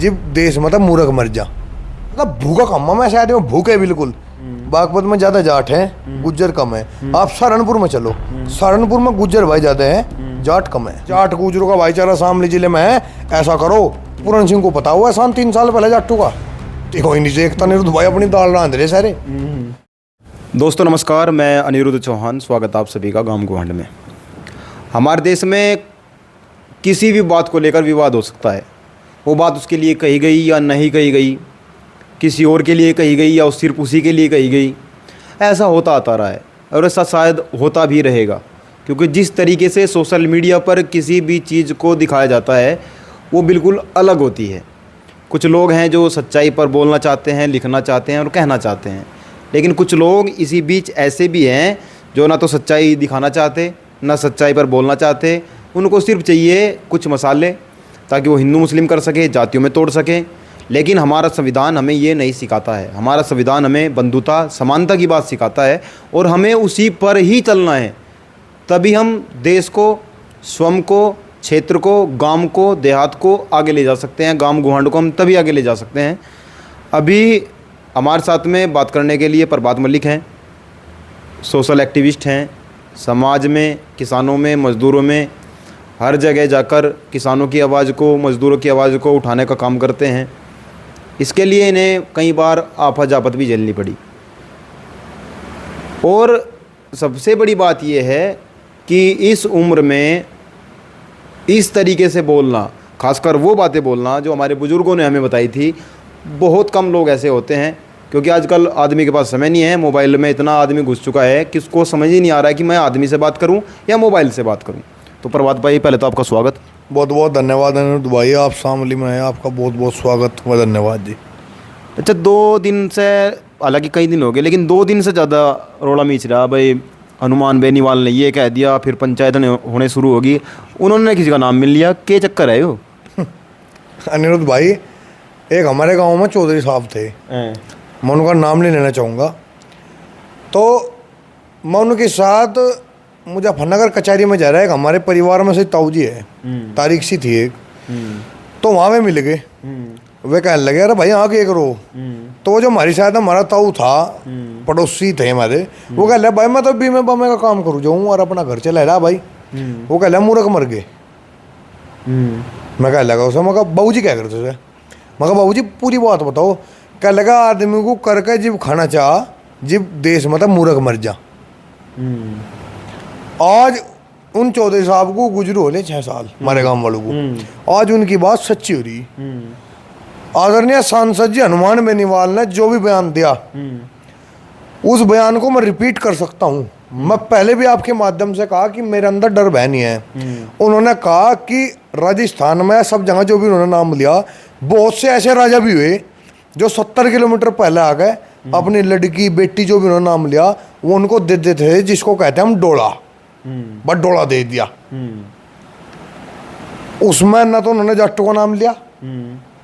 जिब देश मतलब मूर्ख मर जा, मतलब भूखा कम है, मैं शायद में भूख है बिल्कुल। बागपत में ज्यादा जाट है, गुज्जर कम है। आप सहारनपुर में चलो, सहारनपुर में गुज्जर भाई ज्यादा है, जाट कम है। जाट गुजरों का भाईचारा शामली जिले में है। ऐसा करो, पूरन सिंह को पता हुआ शाम 3 साल पहले जाटू का कोई नहीं देखता, अनिरुद्ध भाई अपनी दाल रांध रहे सारे। दोस्तों नमस्कार, मैं अनिरुद्ध चौहान, स्वागत आप सभी का गांव गुहांड में। हमारे देश में किसी भी बात को लेकर विवाद हो सकता है। वो बात उसके लिए कही गई या नहीं कही गई, किसी और के लिए कही गई या सिर्फ उसी के लिए कही गई, ऐसा होता आता रहा है और ऐसा शायद होता भी रहेगा। क्योंकि जिस तरीके से सोशल मीडिया पर किसी भी चीज़ को दिखाया जाता है वो बिल्कुल अलग होती है। कुछ लोग हैं जो सच्चाई पर बोलना चाहते हैं, लिखना चाहते हैं और कहना चाहते हैं, लेकिन कुछ लोग इसी बीच ऐसे भी हैं जो ना तो सच्चाई दिखाना चाहते, ना सच्चाई पर बोलना चाहते। उनको सिर्फ चाहिए कुछ मसाले ताकि वो हिंदू मुस्लिम कर सके, जातियों में तोड़ सके। लेकिन हमारा संविधान हमें ये नहीं सिखाता है। हमारा संविधान हमें बंधुता, समानता की बात सिखाता है और हमें उसी पर ही चलना है। तभी हम देश को, स्वयं को, क्षेत्र को, गांव को, देहात को आगे ले जा सकते हैं। गांव गुहांड को हम तभी आगे ले जा सकते हैं। अभी हमारे साथ में बात करने के लिए प्रभात मलिक हैं, सोशल एक्टिविस्ट हैं। समाज में, किसानों में, मज़दूरों में, हर जगह जाकर किसानों की आवाज़ को, मज़दूरों की आवाज़ को उठाने का काम करते हैं। इसके लिए इन्हें कई बार आफत जापत भी झेलनी पड़ी। और सबसे बड़ी बात यह है कि इस उम्र में इस तरीके से बोलना, खासकर वो बातें बोलना जो हमारे बुज़ुर्गों ने हमें बताई थी, बहुत कम लोग ऐसे होते हैं। क्योंकि आजकल आदमी के पास समय नहीं है। मोबाइल में इतना आदमी घुस चुका है कि उसको समझ ही नहीं आ रहा है कि मैं आदमी से बात करूं या मोबाइल से बात करूं। तो प्रभात भाई, पहले तो आपका स्वागत। बहुत बहुत धन्यवाद अनिरुद्ध भाई, आप शामली में हैं, आपका बहुत बहुत स्वागत व धन्यवाद जी। अच्छा, 2 दिन से, हालांकि कई दिन हो गए, लेकिन 2 दिन से ज़्यादा रोड़ा मीच रहा भाई। हनुमान बेनीवाल ने ये कह दिया, फिर पंचायत होने शुरू होगी, उन्होंने किसी का नाम मिल लिया। क्या चक्कर है यो? अनिरुद्ध भाई, एक हमारे गांव में चौधरी साहब थे, मैं उनका नाम नहीं लेना चाहूँगा। तो मैं उनके साथ मुजफ्फरनगर कचहरी में जा रहा है। हमारे परिवार में से ताऊ जी है, तारीख सी थी एक, तो वहाँ में मिल गए। वे कहने लगे, अरे भाई यहाँ क्या करो? तो वो जो हमारी शायद हमारा ताऊ था, पड़ोसी थे हमारे, वो कह रहे भाई मैं तो बीमे बामे का काम करूँ जाऊँ और अपना घर चला रहा भाई। वो कह रहे मूर्ख मर गए। मैं कह लगा उसे, मैं कहा बहू जी क्या करते थे? मैं कहा बहू जी पूरी बात बताओ। कह लगा आदमी को करके जिब खाना चाह, जिब देश मतलब मूर्ख मर जा। आज उन चौधरी साहब को गुजरू होले 6 साल, हमारे गांव वालों को। आज उनकी बात सच्ची हो रही। आदरणीय सांसद जी हनुमान बेनीवाल ने जो भी बयान दिया, उस बयान को मैं रिपीट कर सकता हूँ। मैं पहले भी आपके माध्यम से कहा कि मेरे अंदर डर भय नहीं है। उन्होंने कहा कि राजस्थान में सब जगह जो भी उन्होंने नाम लिया, बहुत से ऐसे राजा भी हुए जो 70 किलोमीटर पहले आ गए, अपनी लड़की बेटी जो भी उन्होंने नाम लिया वो उनको दे देते थे, जिसको कहते हैं हम डोला। बस डोला दे दिया। उसमें न तो उन्होंने जट्टू का नाम लिया,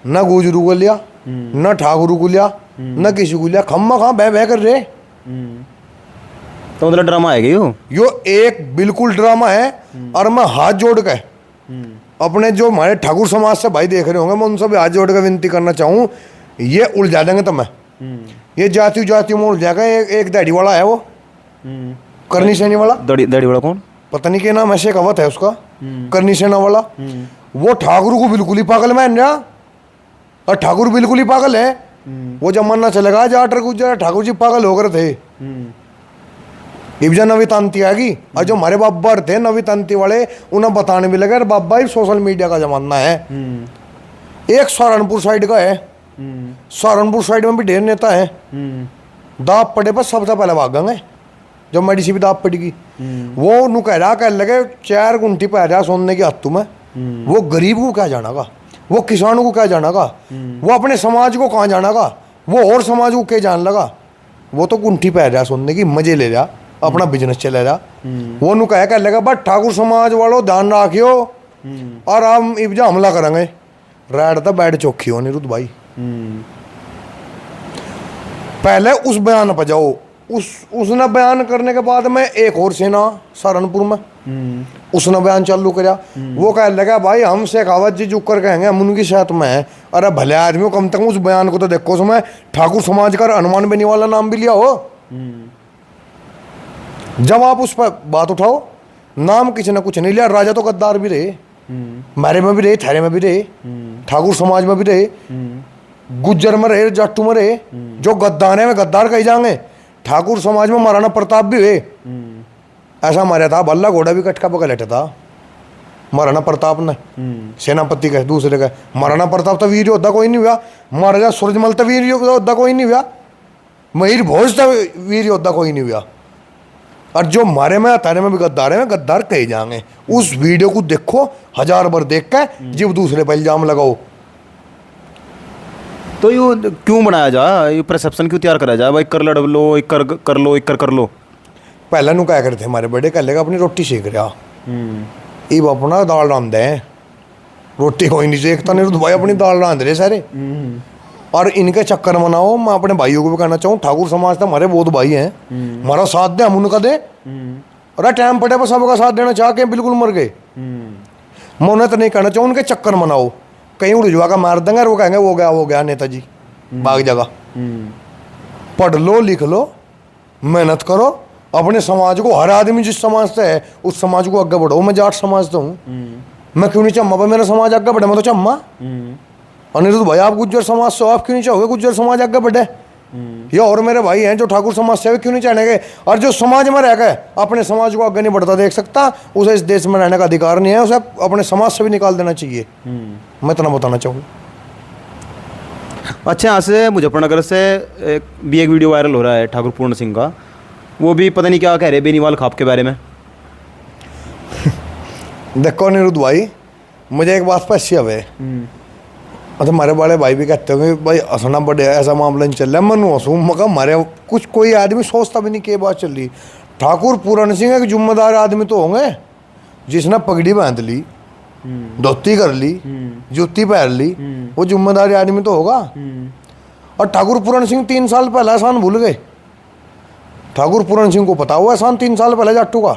न गुजरू को लिया, न ठाकुर को लिया, न किसी को लिया। खम्मा खा बह बह कर रहे। तो मतलब ड्रामा है यो एक बिल्कुल ड्रामा है। और मैं हाथ जोड़ के अपने जो हमारे ठाकुर समाज से भाई देख रहे होंगे, मैं उनसे भी हाथ जोड़ के विनती करना चाहूँ, ये उलझा देंगे तो मैं ये जाति में उलझा गए। एक दाढ़ी वाला है वो, करनी सेनी वाला। दाढ़ी वाला कौन? पता नहीं क्या नाम, ऐसे कवत है उसका, करनी सेना वाला। वो ठाकुर को बिल्कुल ही पागल मान रहा, और ठाकुर बिल्कुल ही पागल है। वो जमाना चलेगा जाट गुजर ठाकुर जी पागल हो गए थे। इब्जा नवी तांती आएगी, और जो हमारे बाबा थे नवी तांती वाले, उन्हें बताने भी लगे बाबा ही सोशल मीडिया का जमाना है। एक सहारनपुर साइड का है, सहारनपुर साइड में भी ढेर नेता है। दाप पड़े पर सबसे पहले भागेंगे, जब मेडिसी भी दाप पड़ेगी। वो नु कह रहा, कह लगे 4 गुंठी पै रहा सोने की हत्थों में। वो गरीब को क्या जानागा, वो किसानों को क्या जानागा, वो अपने समाज को कहाँ जानागा, वो और समाज को क्या जान लगा। वो तो गुंठी पै रहा सोने की, मजे ले रहा, अपना बिजनेस चला रहा। वो नु कह लगा बस ठाकुर समाज वालों ध्यान रखियो और हम इब्जा हमला करेंगे। रैड तो बैठ चौखी हो अनिरुद्ध भाई। पहले उस बयान पर जाओ, उसने बयान करने के बाद में एक और सेना सहारनपुर में उसने बयान चालू करा। वो कह लगा भाई हम शेखावत जी जुक कर कहेंगे हम उनकी साथ में है, अरे भले आदमी हो, कम से कम उस बयान को तो देखो, उसमें ठाकुर समाज का हनुमान बेनीवाल नाम भी लिया हो। जब आप उस पर बात उठाओ, नाम किसी ने कुछ नहीं लिया। राजा तो गद्दार भी रहे, मारे में भी रहे, थारे में भी रहे, ठाकुर समाज में भी रहे, गुज्जर में रहे, जाट्टू में रहे। जो गद्दार है वे गद्दार कही जाएंगे। ठाकुर समाज में महाराणा प्रताप भी हुए, ऐसा मारा था। बल्ला घोड़ा भी कटका पकड़ लेटा था महाराणा प्रताप ने, सेनापति का दूसरे का। महाराणा प्रताप तो वीर योद्धा कोई नहीं हुआ, महाराजा सूरजमल तो वीर योद्धा कोई नहीं हुआ, मयूर भोज तो वीर योद्धा कोई नहीं हुआ। और जो मारे में तारे में भी गद्दार है, गद्दार कहे जाएंगे। उस वीडियो को देखो, 1000 बार देख के जब दूसरे पर इल्जाम लगाओ। तो ये क्यों बनाया जा, ये परसेप्शन क्यों तैयार करा जा भाई, कर लड़ लो, एक कर लो, एक कर लो। पहले नु क्या करते हमारे बड़े, कह लेगा अपनी रोटी सेक रहा, इब अपना दाल रांध है। रोटी कोई नहीं सेकता, नहीं तो भाई अपनी दाल रांध रहे सारे। और इनके चक्कर मनाओ। मैं अपने भाइयों को भी कहना चाहूँ, ठाकुर समाज तो हमारे बहुत भाई हैं, हमारा साथ दे, हम उनका दे। अरे टाइम पड़े पर सबका साथ देना चाह के बिल्कुल मर गए। मैं उन्हें तो नहीं कहना चाहूँ, उनके चक्कर मनाओ। कहीं उड़जुआ का मार देंगे और वो कहेंगे वो गया नेताजी भाग जगह। पढ़ लो, लिख लो, मेहनत करो, अपने समाज को, हर आदमी जिस समाज से है उस समाज को आगे बढ़ाओ। मैं जाट समाज से हूँ, मैं क्यों नहीं चम्मा पर मेरा समाज आगे बढ़े, मैं तो चम्मा। अनिरुद्ध भाई आप गुज्जर समाज से हो, आप क्यों नहीं चाहोगे गुज्जर समाज आगे बढ़े? ये और मेरे भाई हैं जो ठाकुर समाज से, क्यों नहीं चाहेंगे? और जो समाज में रह गए अपने समाज को आगे नहीं बढ़ता देख सकता, उसे इस देश में रहने का अधिकार नहीं है, उसे अपने समाज से भी निकाल देना चाहिए। मैं इतना बताना चाहूँ। अच्छा, यहाँ से मुजफ्फरनगर से एक वीडियो वायरल हो रहा है ठाकुर पूर्ण सिंह का, वो भी पता नहीं क्या कह रहे बेनीवाल खाप के बारे में। देखो अनिरुद्ध भाई, मुझे एक बात पर अच्छी है, अच्छा हमारे बड़े भाई भी कहते होंगे भाई हंसना बड़े ऐसा मामला नहीं चल रहा है। मनु हंसूँ मगर हमारे कुछ कोई आदमी सोचता भी नहीं कि बात चल रही। ठाकुर पूर्ण सिंह एक जिम्मेदार आदमी तो होंगे, जिसने पगड़ी बांध ली, धोती कर ली, जूती पहन ली, वो जिम्मेदार आदमी तो होगा। और ठाकुर पूर्ण सिंह 3 साल पहले एहसान भूल गए। ठाकुर पूर्ण सिंह को पता हुआ एहसान 3 साल पहले जाट्टू का।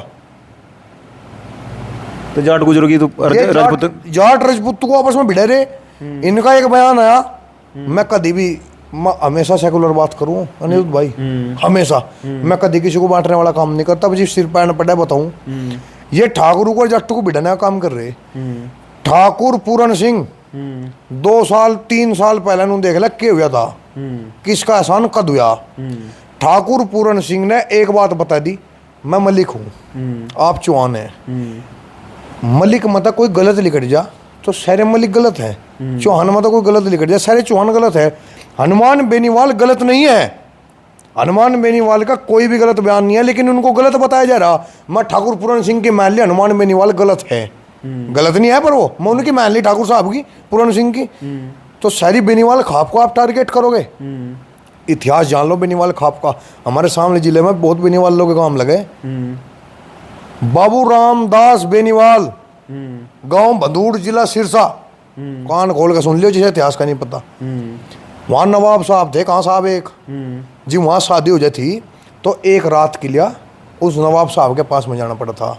तो जाट गुजर की तो जाट राजपूत को आपस में भिड़े रहे। इनका एक बयान आया, मैं कभी भी हमेशा सेकुलर बात करूं अनिरुद्ध भाई, हमेशा मैं कभी किसी को बांटने वाला काम नहीं करता। जिस सिर पैर पड़ा बताऊं, ये ठाकुर को जट्टू को भिड़ाने का काम कर रहे। ठाकुर पूर्ण सिंह 2 साल 3 साल पहले नु देख ला क्या हुआ था, किसका एहसान कद हुआ। ठाकुर पूर्ण सिंह ने एक बात बता दी, मैं मलिक हूँ, आप चौहान है। मलिक मतलब कोई गलत लिख जा तो सारे मलिक गलत है, चौहान मतलब कोई गलत लिख जा सारे चौहान गलत है। हनुमान बेनीवाल गलत नहीं है, हनुमान बेनीवाल का कोई भी गलत बयान नहीं है, लेकिन उनको गलत बताया जा रहा। मैं ठाकुर पूर्ण सिंह की मान ली हनुमान बेनीवाल गलत है, गलत नहीं है, पर वो मैं उनकी मान ली ठाकुर साहब की, पूर्ण सिंह की। तो सारी बेनीवाल खाप को आप टारगेट करोगे। इतिहास जान लो बेनीवाल खाप का। हमारे सामने जिले में बहुत बेनीवाल लोग काम लगे। बाबू रामदास बेनीवाल, गांव भदूड़, जिला सिरसा। कान खोल के सुन लियो जिसे इतिहास का नहीं पता। वहाँ नवाब साहब थे, कहाँ साहब एक जी, वहाँ शादी हो जाती तो एक रात के लिए उस नवाब साहब के पास में जाना पड़ा था।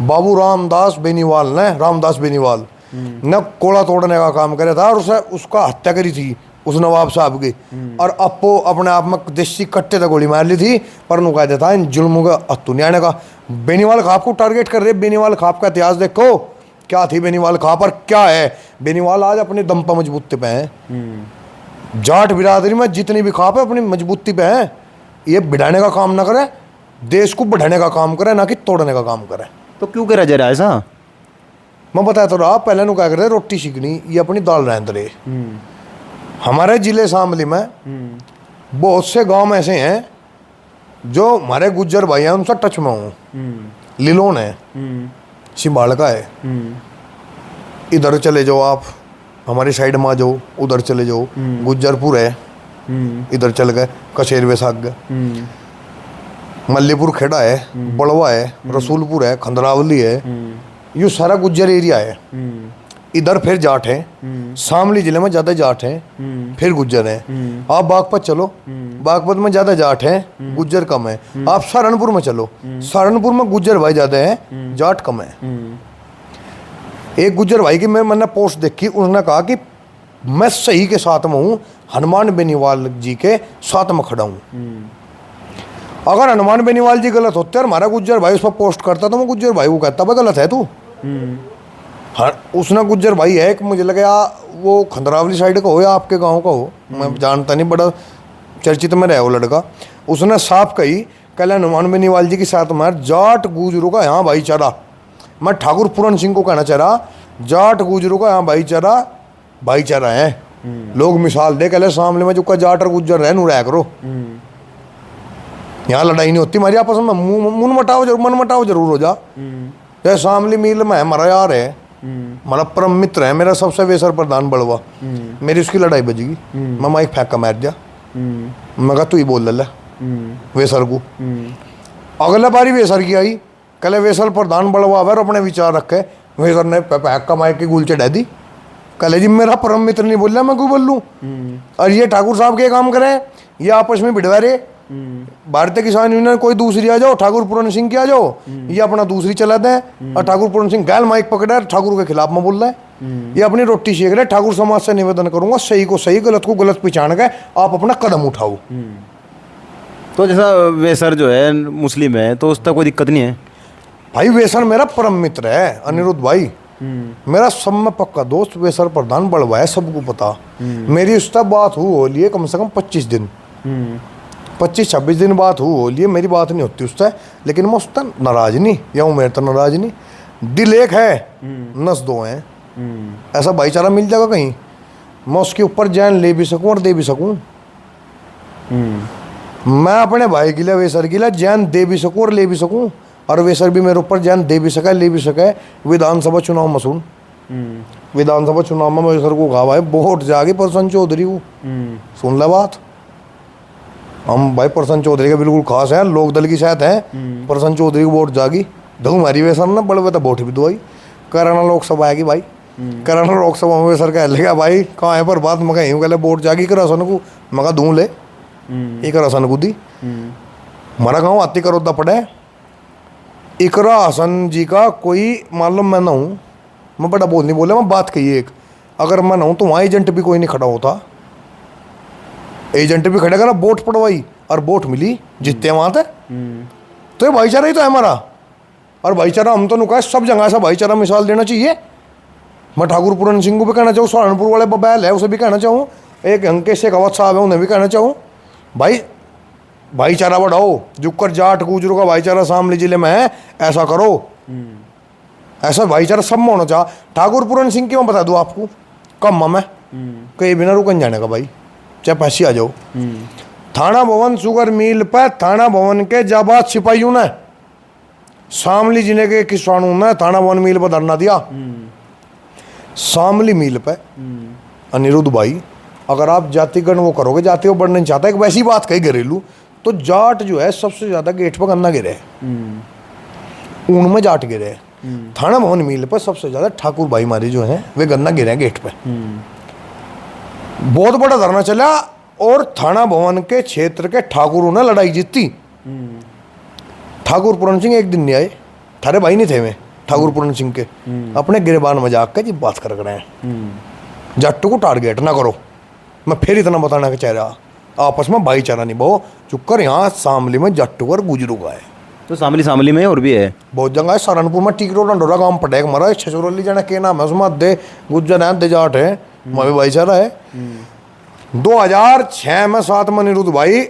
बाबू रामदास बेनीवाल ने, रामदास बेनीवाल ने कोड़ा तोड़ने का काम करे था और उसे उसका हत्या करी थी उस नवाब साहब की। और अपो अपने आप में देसी कट्टे तक गोली मार ली थी, पर नु कहते था इन जुल्मों का हत्थू नहीं आने का। बेनीवाल खाप को टारगेट कर रहे। बेनीवाल खाप का इतिहास देखो क्या थी बेनीवाल खाप और क्या है। बेनीवाल आज अपने दम पर मजबूती पे है। जाट बिरादरी में जितनी भी खाप है अपनी मजबूती पे है। ये बढ़ाने का काम ना करे, देश को बढ़ाने का काम करे, ना कि तोड़ने का काम करे। तो क्यों करा जा रहा है ऐसा? मैं बताया तो रहा, पहले नु क्या कर रहे, रोटी सीखनी, ये अपनी दाल रहने रहे। हमारे जिले शामली में बहुत से गांव ऐसे हैं जो हमारे गुज्जर भाई हैं, उनसे टच में हूँ। लिलोन है, सिंबाड़का है, इधर चले जाओ आप, हमारी साइड में आ जाओ, उधर चले जाओ, गुज्जरपुर है, इधर चल गए, कशेर वैसाख गए, मल्लीपुर खेड़ा है, बड़वा है, रसूलपुर है, खंदरावली है, ये सारा गुज्जर एरिया है। इधर फिर जाट है, शामली जिले में ज़्यादा जाट हैं, फिर गुज्जर हैं। आप बागपत चलो, बागपत में ज़्यादा जाट हैं, गुज्जर कम है। आप सहारनपुर में चलो, सहारनपुर में गुज्जर भाई ज़्यादा हैं, जाट कम है। एक गुज्जर भाई की मैंने पोस्ट देखी, उन्होंने कहा कि मैं सही के साथ में हूँ, हनुमान बेनीवाल जी के साथ में खड़ा हूँ। अगर हनुमान बेनीवाल जी गलत होते और हमारा गुज्जर भाई उस पर पोस्ट करता तो मैं गुज्जर भाई को कहता भाई गलत है तू। उसने गुज्जर भाई है कि मुझे लगा वो खंडरावली साइड का हो या आपके गांव का हो, मैं जानता नहीं, बड़ा चर्चित में रहा वो लड़का। उसने साफ कही कल हनुमान बेनीवाल जी के साथ में जाट गुजरों का यहाँ भाईचारा, मैं ठाकुर पूरन सिंह को कहना चाह रहा, जाट गुजरों का यहाँ भाईचारा है। लोग मिसाल दे कल सामने में जो का जाट और गुज्जर रह नू रहा करो, यहाँ लड़ाई नहीं होती हमारी आपस में, मन मटाव जरूर हो जा। जैसे शामली मील में हमारा यार है, हमारा परम मित्र है, मेरा सबसे वेसर प्रधान बड़वा, मेरी उसकी लड़ाई बजेगी, मैं माइक फेंक का मार जा, मैं कहा तू ही बोल ले वेसर को। अगला बारी वेसर की आई, कल वेसर प्रधान बड़वा और अपने विचार रखे, वेसर ने फेंक का माइक की गुल चढ़ा दी। कल जी मेरा परम मित्र नहीं बोल रहा, मैं क्यों बोल लूँ? और ये ठाकुर साहब के काम करें, ये आपस में भिड़वा रहे, भारतीय किसान यूनियन कोई दूसरी आ जाओ, ठाकुर पूरन सिंह की आ जाओ, ये अपना दूसरी चला दें, और ठाकुर पूरन सिंह गैल माइक पकड़ा ठाकुर के खिलाफ में बोल रहा है, ये अपनी रोटी सेक रहे। ठाकुर समाज से निवेदन करूंगा, सही को सही गलत को गलत पहचान के आप अपना कदम उठाओ। तो जैसा वेसर जो है मुस्लिम है तो उसका कोई दिक्कत नहीं है भाई? वेसर मेरा परम मित्र है अनिरुद्ध भाई, मेरा सब में पक्का दोस्त वेसर प्रधान बड़वा है, सबको पता। मेरी उसका बात हो लिए कम से कम 25 दिन, 25-26 दिन बात हो लिए, मेरी बात नहीं होती उससे, लेकिन मैं उससे नाराज नहीं, या मेरे तो नाराज नहीं। दिल एक है, नस दो हैं, ऐसा भाईचारा मिल जाएगा कहीं, मैं उसके ऊपर जान ले भी सकूं और दे भी सकूं। मैं अपने भाई के लिए वेसर के लिए जान दे भी सकूं और ले भी सकूं, और वेसर भी मेरे ऊपर जान दे भी सके ले भी सके। विधानसभा चुनाव में सुन, विधानसभा चुनाव में वेसर को कहा भाई वोट जागी प्रसन्न चौधरी को, सुन ला बात। हम भाई प्रसन्न चौधरी के बिल्कुल खास हैं, लोक दल की शायद है, प्रसन्न चौधरी को वोट जागी दो मारी वेसर ने बड़े तो वोट भी दुआई। कराना लोकसभा आएगी भाई, कराना लोकसभा में वेसर कह लेगा भाई कहाँ है पर बात, मैं कहीं कहले वोट जागी करासन को, मैं दूँ ले इकरा हसन को दी। हमारा गाँव आती करोदा पड़े, इकरा हसन जी का कोई मालूम मैं ना हूँ, मैं बड़ा बोल नहीं बोला, मैं बात कही एक, अगर मैं ना हूँ तो वहाँ एजेंट भी कोई नहीं खड़ा होता, एजेंट भी खड़े करा, वोट पड़वाई और वोट मिली, जीतते वहाँ थे। तो ये भाईचारा ही तो है हमारा, और भाईचारा हम तो नुका सब जगह ऐसा भाईचारा मिसाल देना चाहिए। मैं ठाकुर पूरन सिंह को भी कहना चाहूँ, सहारनपुर वाले बबैल है उसे भी कहना चाहूँ, एक अंकेश शेखावत साहब है उन्हें भी कहना चाहूँ, भाई भाईचारा बढ़ाओ, जुक्कर जाट गुजरों का भाईचारा शामली जिले में है, ऐसा करो, ऐसा भाईचारा सब में होना चाहिए। ठाकुर पूरन सिंह की मैं बता दूँ आपको, कम में कहीं बिना रुकन जाने का भाई, चाहे पैसे आ जाओ। थाना भवन शुगर मिल पर थाना भवन के जाबाज सिपाहियों ने शामली जिले के किसानों ने थाना भवन मिल पर धरना दिया। शामली मिल पे अनिरुद्ध भाई, अगर आप जातिगण वो करोगे, जाति को बढ़ना नहीं चाहता, एक वैसी बात कही घरेलू, तो जाट जो है सबसे ज्यादा गेट पर गन्ना गिरे, उनमें जाट गिरे। थाना भवन मिल पर सबसे ज्यादा ठाकुर भाई मारी जो है वे गन्ना गिरे गेट पे। बहुत बड़ा धरना चला और थाना भवन के क्षेत्र के ठाकुरों ने लड़ाई जीती। ठाकुर पूरन सिंह एक दिन नहीं आए, थारे भाई नहीं थे वे ठाकुर पूरन सिंह के, अपने गिरबान में जाकर जी बात कर रहे हैं, जाटों को टारगेट ना करो। मैं फिर इतना बताना चाह रहा, आपस में भाईचारा नहीं बहु चुकर, यहाँ शामली में जाटों और गुजरों का है। तो शामली में और भी है बहुत जगह है, सहारनपुर में टिकरो डंडोरा गांव पटेगा मरा, छछरौली जाना के नाम है, उसमें दे गुज्जर है, दे जाट है, वहाँ भी भाईचारा है। 2006 में 7 में अनिरुद्ध भाई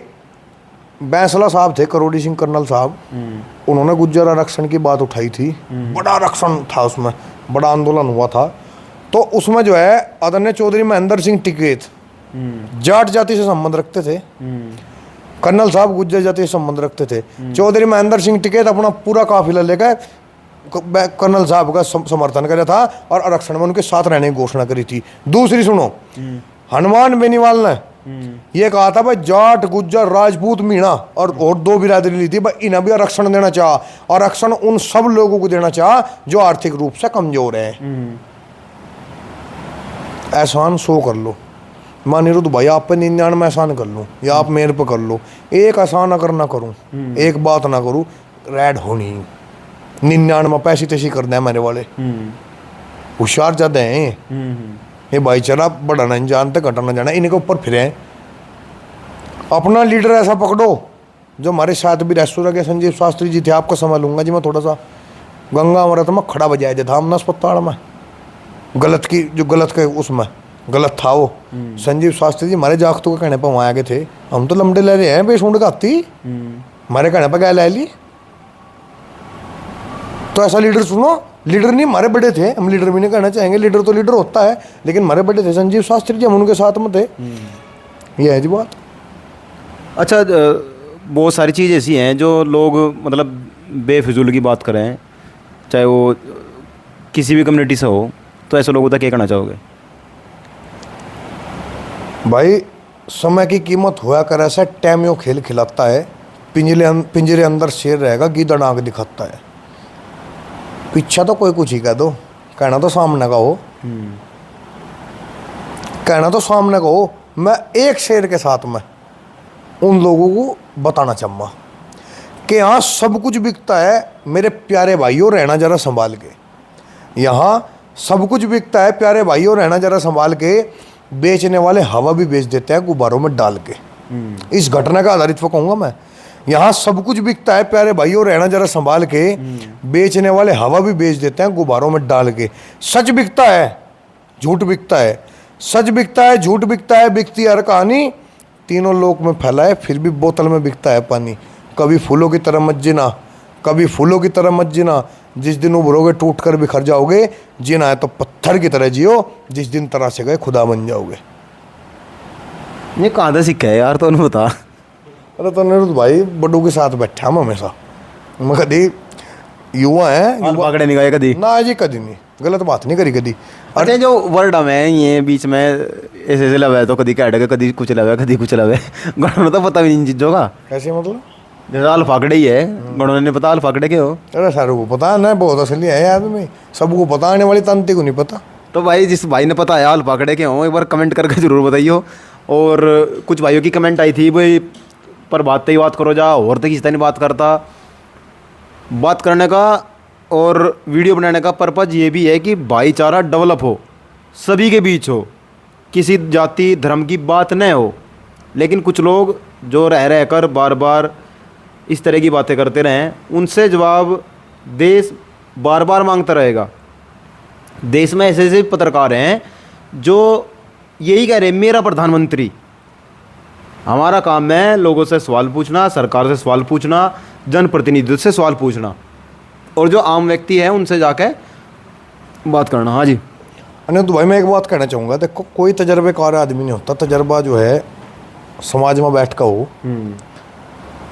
बैंसला साहब थे, करोड़ी सिंह कर्नल साहब, उन्होंने गुज्जर आरक्षण की बात उठाई थी, बड़ा आरक्षण था उसमें, बड़ा आंदोलन हुआ था। तो उसमें जो है आदरणीय चौधरी महेंद्र सिंह टिकैत जाट जाति से संबंध रखते थे, कर्नल साहब गुज्जर जाति से संबंध रखते थे। चौधरी महेंद्र सिंह टिकैत अपना पूरा काफिला लेकर कर्नल साहब का समर्थन किया था और आरक्षण में उनके साथ रहने की घोषणा करी थी। दूसरी सुनो, हनुमान बेनीवाल ने ये कहा था भाई जाट गुज्जर राजपूत मीणा और 2 बिरादरी ली थी भाई, इन्हें भी आरक्षण देना चाह, और आरक्षण उन सब लोगों को देना चाह जो आर्थिक रूप से कमजोर है। एहसान 100 कर लो, मैं अनिरुद्ध भाई आप पे 99 में एहसान कर लूँ या आप मेरे पे कर लो, एक एहसान अगर ना करूँ, एक बात ना करूँ, रेड होनी 99 में पैसी तैसी कर दें मेरे वाले, होशियार ज्यादा हैं, ये भाईचारा बढ़ाना नहीं जानते, घटाना जाना, इनके ऊपर फिरे हैं। अपना लीडर ऐसा पकड़ो जो हमारे साथ भी रेस्टोरेंट के संजीव शास्त्री जी थे, आपका समय लूंगा जी मैं थोड़ा सा। गंगा अमृत में खड़ा बजाए थे धामना अस्पताल में, गलत की जो गलत के उसमें गलत था वो। संजीव शास्त्री जी हमारे जागतों के कहने पर वहाँ आ गए थे। हम तो लमडे ले रहे हैं बेसूंड खाती, हमारे कहने पर क्या ले ली। तो ऐसा लीडर सुनो, लीडर नहीं हमारे बड़े थे, हम लीडर भी नहीं कहना चाहेंगे, लीडर तो लीडर होता है, लेकिन हमारे बड़े थे संजीव शास्त्री जी, हम उनके साथ में थे। ये है जी बात। अच्छा, बहुत सारी चीज़ ऐसी हैं जो लोग मतलब बेफिजूल की बात करें, चाहे वो किसी भी कम्युनिटी से हो, तो ऐसे लोगों तक क्या कहना चाहोगे? भाई समय की कीमत हुआ कर ऐसा, टाइम यो खेल खिलाता है। पिंजरे अंदर शेर रहेगा, गीदड़ आँख दिखाता है। पीछा तो कोई कुछ ही कह दो, कहना तो सामने का हो, कहना तो सामने का हो। मैं एक शेर के साथ में उन लोगों को बताना चाहूँगा कि यहाँ सब कुछ बिकता है मेरे प्यारे भाइयों, रहना जरा संभाल के। यहाँ सब कुछ बिकता है प्यारे भाइयों, रहना जरा संभाल के। बेचने वाले हवा भी बेच देते हैं गुब्बारों में डाल के। इस घटना का आधारित वो कहूँगा मैं। यहाँ सब कुछ बिकता है प्यारे भाइयों, रहना जरा संभाल के। बेचने वाले हवा भी बेच देते हैं गुब्बारों में डाल के। सच बिकता है, झूठ बिकता है, सच बिकता है, झूठ बिकता है, बिकती हर कहानी तीनों लोक में फैला है, फिर भी बोतल में बिकता है पानी। कभी फूलों की तरह मत जीना, कभी फूलों की तरह मत जीना, जिस दिन उभरोगे टूट कर बिखर जाओगे। जीना है तो पत्थर की तरह जियो, जिस दिन तरह से गए खुदा बन जाओगे। ये कहाँ से सीखा है यार, तो नहीं बता। अरे तो निरुद्ध भाई बड़ों के साथ बैठा हम हमेशा, मैं कभी युवा है पकड़े नहीं गए कभी ना जी, कभी नहीं गलत बात नहीं करी कभी। अरे जो वर्ड में ये बीच में ऐसे ऐसे लवे तो कभी कैड कभी कुछ लवे कभी कुछ लवे, गणों तो पता भी नहीं इन चीज़ों का। कैसे मतलब? जैसे अल्फाकड़े ही है, गणों ने पता अल्फाकड़े के हो। अरे सारों को पता है ना, बहुत असली है आदमी, सबको पता, आने वाली तंती को नहीं पता। तो भाई जिस भाई ने पता है अल्फाकड़े के हो, एक बार कमेंट करके जरूर बताइए। और कुछ भाइयों की कमेंट आई थी भाई, पर बात ही बात करो जा, और तो किसी तरह नहीं बात करता। बात करने का और वीडियो बनाने का पर्पज़ ये भी है कि भाईचारा डेवलप हो, सभी के बीच हो, किसी जाति धर्म की बात न हो। लेकिन कुछ लोग जो रह कर बार बार इस तरह की बातें करते रहें, उनसे जवाब देश बार बार मांगता रहेगा। देश में ऐसे ऐसे पत्रकार हैं जो यही कह रहे हैं, मेरा प्रधानमंत्री, हमारा काम है लोगों से सवाल पूछना, सरकार से सवाल पूछना, जनप्रतिनिधियों से सवाल पूछना, और जो आम व्यक्ति है उनसे जाके बात करना। हाँ जी अनिल, तो भाई मैं एक बात कहना चाहूँगा, देखो कोई तजर्बेकार आदमी नहीं होता, तजर्बा जो है समाज में बैठ कर हो।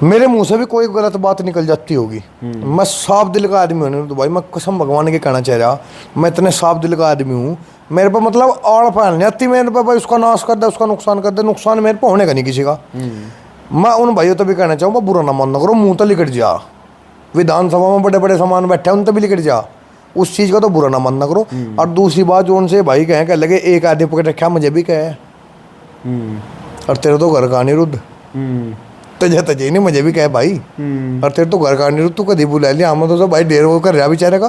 मेरे मुंह से भी कोई गलत बात निकल जाती होगी। मैं साफ दिल का आदमी हूँ तो भाई, मैं कसम भगवान के कहना चाह रहा, मैं इतने साफ दिल का आदमी हूँ, मेरे पर मतलब आड़ फैल नहीं आती मेरे पर भाई, उसका नाश कर दे, उसका नुकसान कर दे। नुकसान मेरे पर होने का नहीं किसी का। मैं उन भाइयों तो भी कहना चाहूँगा, बुरा ना मानना करो, मुँह तो लिकट जा। विधानसभा में बड़े बड़े सामान बैठे हैं, उन तो भी लिकट जा, उस चीज़ का तो बुरा ना मानना करो। और दूसरी बात जो उनसे भाई कहें कह लगे, एक आदमी पकड़ रखा मुझे भी कहे, और तेरे तो घर का अनिरुद्ध, तजे नहीं मुझे भी कहे भाई, और तेरे तो घर का अनिरुद्ध, तू कभी बुला लिया हमें तो सब भाई देर वो कर रहा बेचारे का।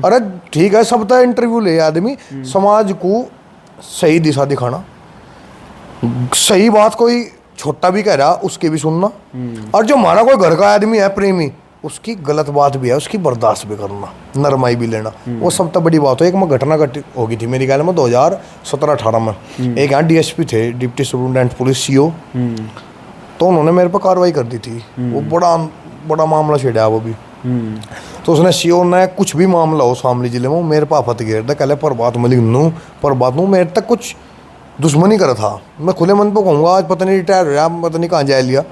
अरे ठीक है, सब तो इंटरव्यू ले आदमी, समाज को सही दिशा दिखाना, सही बात कोई छोटा भी कह रहा उसकी भी सुनना, और जो हमारा कोई घर का आदमी है प्रेमी, उसकी गलत बात भी है उसकी बर्दाश्त भी करना, नरमाई भी लेना, वो सब तो बड़ी बात हो। एक में घटना होगी थी मेरी ख्याल में 2017-18 में। एक यहाँ डीएसपी थे, डिप्टी सुपरिटेंडेंट पुलिस सीओ, तो उन्होंने मेरे पर कार्रवाई कर दी थी। वो बड़ा मामला छेड़ा वो भी। तो उसने सीओ ने कुछ भी मामला हो शामली जिले में, वो मेरे पर आफत घेर दे, कहले पर बात मलिक नू पर बात नू, मेरे तक कुछ दुश्मनी करा था। मैं खुले मन पर कहूँगा, आज पता नहीं रिटायर हो गया, पता नहीं कहाँ जा लिया।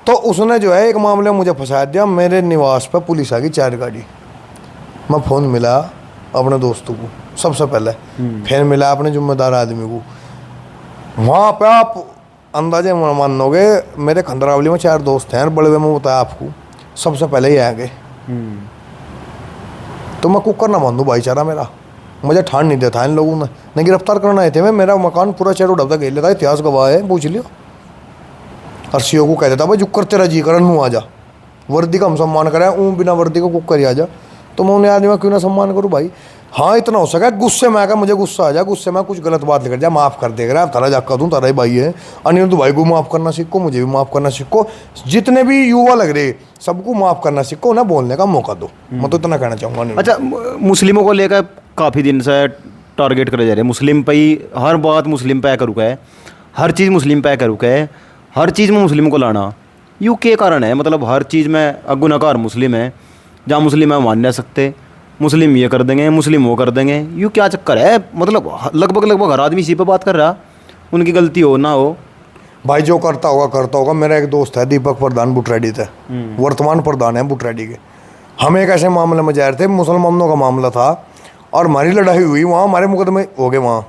तो उसने जो है एक मामले में मुझे फंसा दिया। मेरे निवास पर पुलिस आ गई 4 गाड़ी। मैं फ़ोन मिला अपने दोस्तों को सबसे पहले, फिर मिला अपने जिम्मेदार आदमी को। वहाँ पे आप अंदाजे मानोगे, मेरे खंडरावली में 4 दोस्त हैं, और बड़वे में बताया आपको, सबसे पहले ही आ गए। तो मैं कुकर ना मान दूँ भाईचारा मेरा, मुझे ठान नहीं देता इन लोगों ने गिरफ्तार करना आए थे। मैं मेरा मकान पूरा चेहरा डबता घेर लेता, इतिहास गवाह है, पूछ लियो। और सीओ को कह देता भाई जुक्कर तेरा जी करन हूँ, आ जा, वर्दी का हम सम्मान करें, बिना वर्दी को कुकर ही आ जा। तो मैं उन्हें आदमी क्यों ना सम्मान करूँ भाई। हाँ इतना हो सका गुस्से में आकर मुझे गुस्सा आ जाए, गुस्से में कुछ गलत बात लिख जाए, माफ़ कर देगा आप तारा जाकर दूँ, तारा ही भाई है। अनिरुद्ध भाई को माफ़ करना सीखो, मुझे भी माफ़ करना सीखो, जितने भी युवा लग रहे सबको माफ़ करना सीखो, ना बोलने का मौका दो। मैं तो इतना कहना चाहूँगा। अच्छा, मुस्लिमों को लेकर काफ़ी दिन से टारगेट करे जा रहे हैं, मुस्लिम पे ही हर बात मुस्लिम पे आकर रुका है, हर चीज़ मुस्लिम पे आकर रुका है, हर चीज़ में मुस्लिम को लाना, यूँ क्या कारण है? मतलब हर चीज़ में गुनाहगार मुस्लिम है, जहाँ मुस्लिम है मान नहीं सकते, मुस्लिम ये कर देंगे, मुस्लिम वो कर देंगे, यूँ क्या चक्कर है? मतलब लगभग हर आदमी इसी पे बात कर रहा, उनकी गलती हो ना हो। भाई जो करता होगा। मेरा एक दोस्त है दीपक प्रधान बुटरेडी थे, वर्तमान प्रधान है बुटरेडी के। हम एक ऐसे मामले में जा रहे थे, मुसलमानों का मामला था और हमारी लड़ाई हुई वहाँ, हमारे मुकदमे हो गए वहाँ,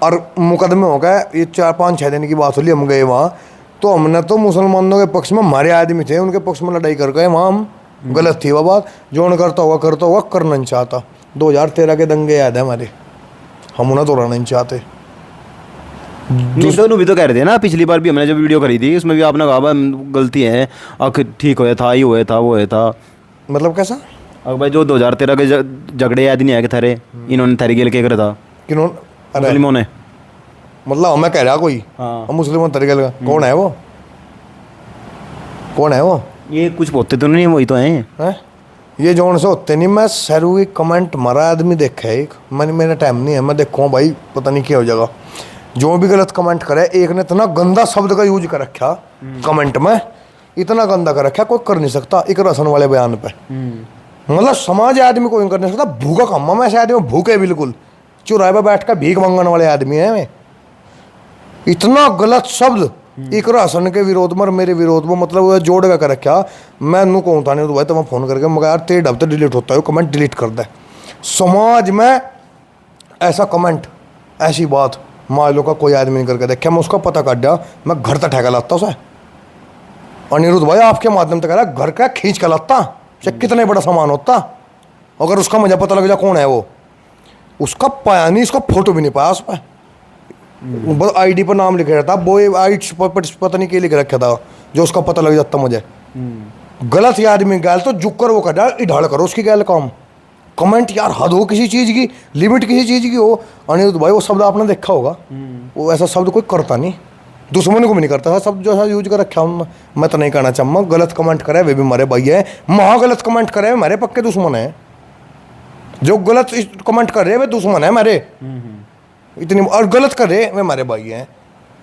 और मुकदमे हो गए, ये 4-5-6 दिन की बात होली, हम गए वहाँ, तो हमने तो मुसलमानों के पक्ष में, हमारे आदमी थे उनके पक्ष में लड़ाई कर गए वहाँ हम। गलत थी वह बात, जो उन्हें करता होगा करना नहीं चाहता। 2013 के दंगे याद है हमारे, हम उन्हें दोहराना नहीं चाहते। दोनों भी तो कह रहे थे ना, पिछली बार भी हमने जब वीडियो करी थी उसमें भी आपने कहा गलती है, आखिर ठीक होया था, ये हुआ था, वो हुआ था। मतलब कैसा? अब भाई जो 2013 के झगड़े याद नहीं आए थारे, इन्होंने थारी गेल क्या करा था? किन्होंने? मुस्लिमों ने। मतलब हमें कह रहा कोई? हाँ। मुस्लिमों तरीके का कौन है वो? कौन है वो? ये कुछ पोते तो नहीं, वही तो हैं। ये जोन से होते नहीं। मैं सरू की कमेंट मारा आदमी देखा है एक, मैंने, मेरा टाइम नहीं है, मैं देखूँ भाई पता नहीं क्या हो जाएगा। जो भी गलत कमेंट करे, एक ने इतना गंदा शब्द का यूज कर रखा कमेंट में, इतना गंदा कर रखा कोई कर नहीं सकता एक रसन वाले बयान पे। मतलब समाज आदमी कोई कर नहीं सकता, भूखा कम्मा में ऐसे आदमी भूखे बिल्कुल चुराए पे बैठ कर भीख मांगने वाले आदमी है। इतना गलत शब्द एक राशन के विरोध में और मेरे विरोध में, मतलब वो जोड़ का कर रखा। मैं नू कहूँ था नहीं तो भाई, तो मैं फ़ोन करके मगर यार 3 हफ्ते डिलीट होता है, कमेंट डिलीट कर दे। समाज में ऐसा कमेंट, ऐसी बात मान लो का कोई आदमी नहीं करके देखा, मैं उसका पता काट दिया, मैं घर तक ठेका लाता उसे। अनिरुद्ध भाई आपके माध्यम से कह रहा है, घर का खींच कर लाता, कितने बड़ा सामान होता। अगर उसका मुझे पता लग जाए कौन है वो, उसका पाया नहीं, उसका फोटो भी नहीं पाया उस पर, बस आईडी पर नाम लिखा रहता, वो आई पता नहीं क्या लिख रखा था, जो उसका पता लग जाता मुझे। गलत आदमी गैल तो जुक कर वो कर डाल, इढ़ाड़ करो उसकी गैल काम। कमेंट यार हद हो किसी चीज़ की, लिमिट किसी चीज़ की हो। अनिरुद्ध भाई वो शब्द आपने देखा होगा, वो ऐसा शब्द कोई करता नहीं, दुश्मन को भी नहीं करता था, सब जो है यूज कर रखा हूँ। मैं तो नहीं कहना चाहूँगा, गलत कमेंट करे वे भी हमारे भाई है, महा गलत कमेंट करे हमारे पक्के दुश्मन है। जो गलत कमेंट कर रहे वे दुश्मन है हमारे, इतनी, और गलत कर रहे वे हमारे भाई हैं,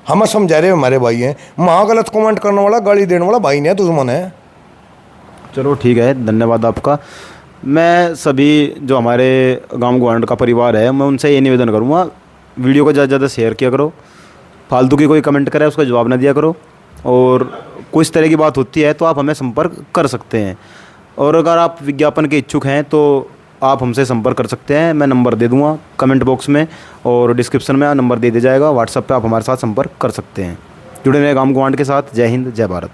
हमें समझा रहे हमारे भाई हैं। महा गलत कमेंट करने वाला, गाली देने वाला भाई नहीं है, दुश्मन है। चलो ठीक है, धन्यवाद आपका। मैं सभी जो हमारे गांव गोवांड का परिवार है, मैं उनसे ये निवेदन करूँगा, वीडियो को ज़्यादा से ज़्यादा शेयर किया करो, फालतू की कोई कमेंट करे उसका जवाब ना दिया करो, और कुछ तरह की बात होती है तो आप हमें संपर्क कर सकते हैं। और अगर आप विज्ञापन के इच्छुक हैं तो आप हमसे संपर्क कर सकते हैं, मैं नंबर दे दूंगा कमेंट बॉक्स में और डिस्क्रिप्शन में नंबर दे दिया जाएगा, व्हाट्सएप पे आप हमारे साथ संपर्क कर सकते हैं। जुड़े रहे गांव गोवांड के साथ। जय हिंद, जय भारत।